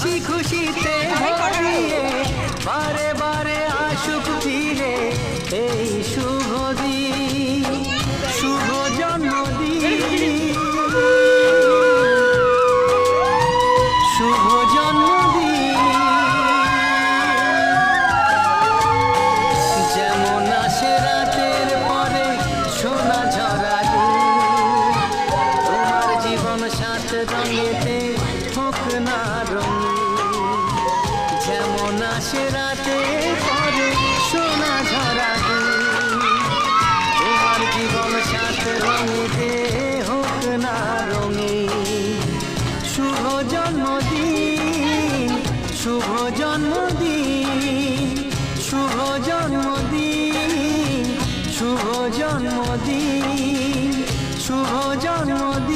হাসি খুশিতে ভরিয়ে বারে বারে আসুক ফিরে এই শুভ দিন, শুভ জন্মদিন, শুভ জন্মদিন। যেমন আসে রাতের পরে সোনা ঝরা দিন, তোমার জীবন সাত রঙেতে হোক না রঙিন। যেমন আসে রাতের পরে সোনা ঝরা দিন, তোমার জীবন সাত রঙেতে হোক না রঙিন। শুভ জন্মদিন, শুভ জন্মদিন, শুভ জন্মদিন, শুভ জন্মদিন, শুভ জন্মদিন।